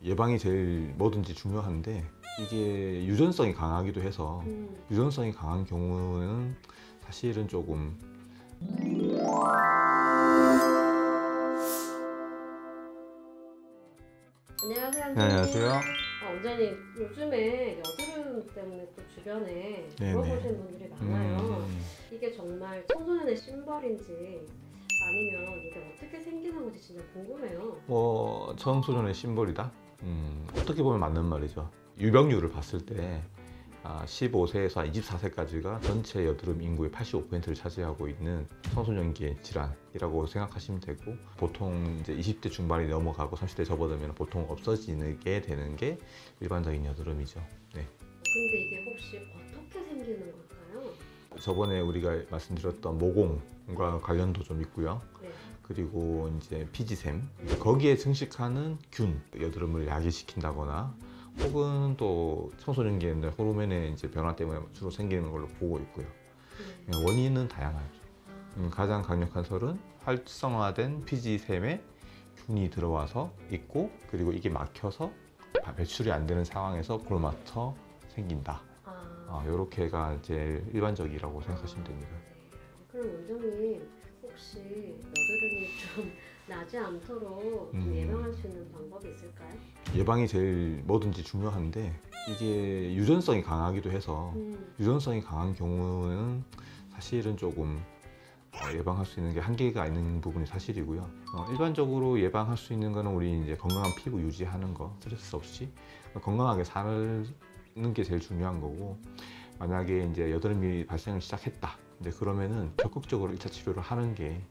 예방이 제일 뭐든지 중요한데 이게 유전성이 강하기도 해서 유전성이 강한 경우는 사실은 조금 안녕하세요. 네, 안녕하세요. 원장님, 요즘에 여드름 때문에 또 주변에 네네. 물어보시는 분들이 많아요. 이게 정말 청소년의 심벌인지 아니면 이게 어떻게 생기는 건지 진짜 궁금해요. 청소년의 심벌이다? 어떻게 보면 맞는 말이죠. 유병률을 봤을 때 15세에서 24세까지가 전체 여드름 인구의 85%를 차지하고 있는 청소년기의 질환이라고 생각하시면 되고, 보통 이제 20대 중반이 넘어가고 30대 접어들면 보통 없어지게 되는 게 일반적인 여드름이죠. 네. 근데 이게 혹시 어떻게 생기는 걸까요? 저번에 우리가 말씀드렸던 모공과 관련도 좀 있고요. 네. 그리고 이제 피지샘, 거기에 증식하는 균, 여드름을 야기시킨다거나 혹은 또 청소년기에 호르몬의 이제 변화 때문에 주로 생기는 걸로 보고 있고요. 원인은 다양하죠. 가장 강력한 설은 활성화된 피지샘에 균이 들어와서 있고, 그리고 이게 막혀서 배출이 안 되는 상황에서 그걸 맞춰 생긴다. 이렇게가 제일 일반적이라고 생각하시면 됩니다. 네. 그럼 원장님, 혹시 여드름이 좀 나지 않도록 좀 예방할 수 있는 방법이 있을까요? 예방이 제일 뭐든지 중요한데 이게 유전성이 강하기도 해서 유전성이 강한 경우는 사실은 조금 예방할 수 있는 게 한계가 있는 부분이 사실이고요. 일반적으로 예방할 수 있는 거는 우리 이제 건강한 피부 유지하는 거, 스트레스 없이 건강하게 사는 게 제일 중요한 거고, 만약에 이제 여드름이 발생을 시작했다. 근데 그러면은 적극적으로 1차 치료를 하는 게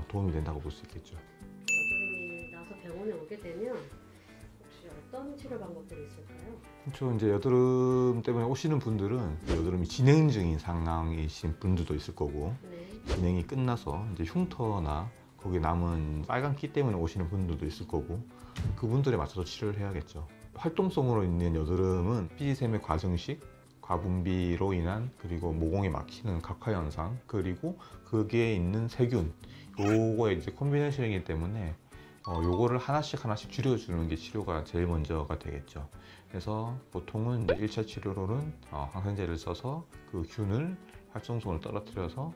도움이 된다고 볼 수 있겠죠. 여드름이 나서 병원에 오게 되면 혹시 어떤 치료 방법들이 있을까요? 그렇죠. 이제 여드름 때문에 오시는 분들은 여드름이 진행 중인 상황이신 분들도 있을 거고, 네. 진행이 끝나서 이제 흉터나 거기 남은 빨간 기 때문에 오시는 분들도 있을 거고, 그분들에 맞춰서 치료를 해야겠죠. 활동성으로 있는 여드름은 피지샘의 과증식, 과분비로 인한, 그리고 모공이 막히는 각화 현상, 그리고 거기에 있는 세균, 요거의 이제 콤비네이션이기 때문에 요거를 하나씩 줄여주는 게 치료가 제일 먼저가 되겠죠. 그래서 보통은 이제 1차 치료로는 항생제를 써서 그 균을, 활성성을 떨어뜨려서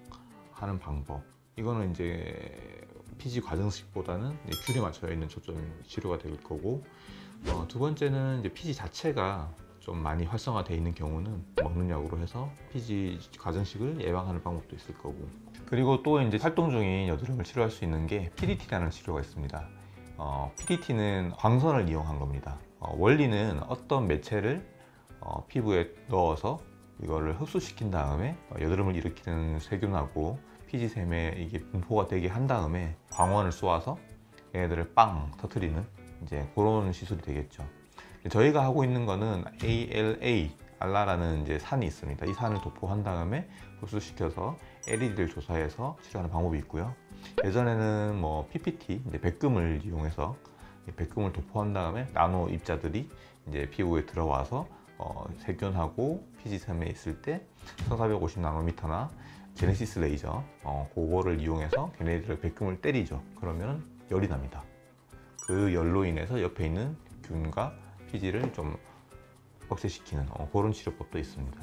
하는 방법. 이거는 이제 피지 과정식보다는 균에 맞춰 있는 초점 치료가 될 거고, 두 번째는 이제 피지 자체가 좀 많이 활성화되어 있는 경우는 먹는 약으로 해서 피지 과정식을 예방하는 방법도 있을 거고, 그리고 또 이제 활동 중인 여드름을 치료할 수 있는 게 PDT라는 치료가 있습니다. PDT는 광선을 이용한 겁니다. 원리는 어떤 매체를 피부에 넣어서 이거를 흡수시킨 다음에 여드름을 일으키는 세균하고 피지샘에 이게 분포가 되게 한 다음에 광원을 쏘아서 얘네들을 빵 터트리는 이제 그런 시술이 되겠죠. 저희가 하고 있는 거는 ALA, 알라라는 이제 산이 있습니다. 이 산을 도포한 다음에 흡수시켜서 LED를 조사해서 치료하는 방법이 있고요. 예전에는 뭐 PPT, 이제 백금을 이용해서 백금을 도포한 다음에 나노 입자들이 이제 피부에 들어와서 세균하고 피지샘에 있을 때 1450 나노미터나 제네시스 레이저, 그거를 이용해서 걔네들을 백금을 때리죠. 그러면 열이 납니다. 그 열로 인해서 옆에 있는 균과 피지를 좀 억제시키는 그런 치료법도 있습니다.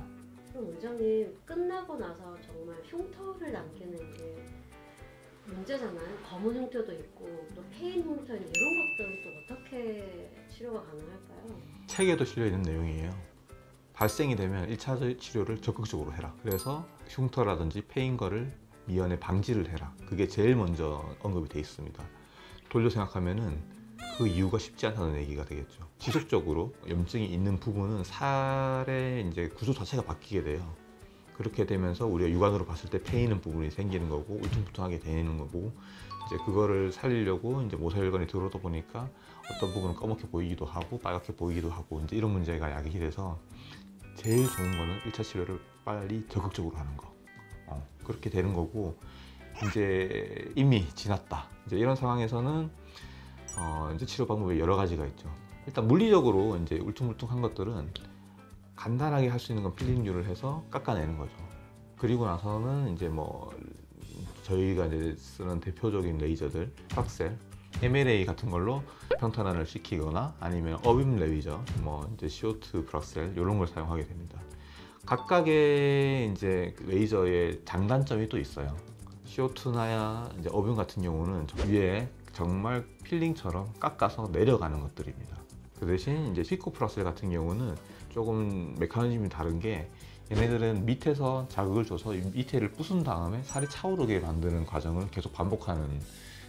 그럼 원장님, 끝나고 나서 정말 흉터를 남기는 게 문제잖아요. 검은 흉터도 있고 또 패인 흉터, 이런 것들은 또 어떻게 치료가 가능할까요? 책에도 실려 있는 내용이에요. 발생이 되면 1차 치료를 적극적으로 해라. 그래서 흉터라든지 패인 거를 미연에 방지를 해라. 그게 제일 먼저 언급이 돼 있습니다. 돌려 생각하면은 그 이유가 쉽지 않다는 얘기가 되겠죠. 지속적으로 염증이 있는 부분은 살의 이제 구조 자체가 바뀌게 돼요. 그렇게 되면서 우리가 육안으로 봤을 때 패이는 부분이 생기는 거고 울퉁불퉁하게 되는 거고, 이제 그거를 살리려고 이제 모세혈관이 들어오다 보니까 어떤 부분은 검게 보이기도 하고 빨갛게 보이기도 하고, 이제 이런 문제가 야기가 돼서 제일 좋은 거는 1차 치료를 빨리 적극적으로 하는 거. 그렇게 되는 거고, 이제 이미 지났다. 이제 이런 상황에서는 이제 치료 방법이 여러 가지가 있죠. 일단 물리적으로 이제 울퉁불퉁한 것들은 간단하게 할 수 있는 건 필링류를 해서 깎아내는 거죠. 그리고 나서는 이제 뭐 저희가 이제 쓰는 대표적인 레이저들, 팍셀, MLA 같은 걸로 평탄화를 시키거나 아니면 어빔 레이저, 뭐 이제 CO2 브락셀 이런 걸 사용하게 됩니다. 각각의 이제 레이저의 장단점이 또 있어요. CO2나 이제 어빔 같은 경우는 위에 정말 필링처럼 깎아서 내려가는 것들입니다. 그 대신 이제 피코 브락셀 같은 경우는 조금 메커니즘이 다른 게 얘네들은 밑에서 자극을 줘서 이 밑에를 부순 다음에 살이 차오르게 만드는 과정을 계속 반복하는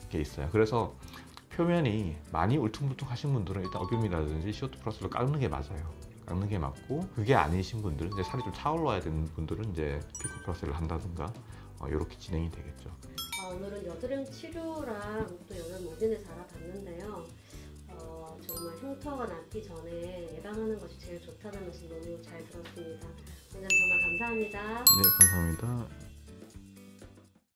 게 있어요. 그래서 표면이 많이 울퉁불퉁 하신 분들은 일단 어빔이라든지 CO2 플러스를 깎는 게 맞아요. 깎는 게 맞고, 그게 아니신 분들, 이제 살이 좀 차올라야 되는 분들은 이제 피코 플러스를 한다든가 이렇게 진행이 되겠죠. 오늘은 여드름 치료랑 또 여드름 원인을 알아봤는데요. 정말 흉터가 나기 전에 예방하는 것이 제일 좋다는 말씀 너무 잘 들었습니다. 원장님 정말 감사합니다. 네, 감사합니다.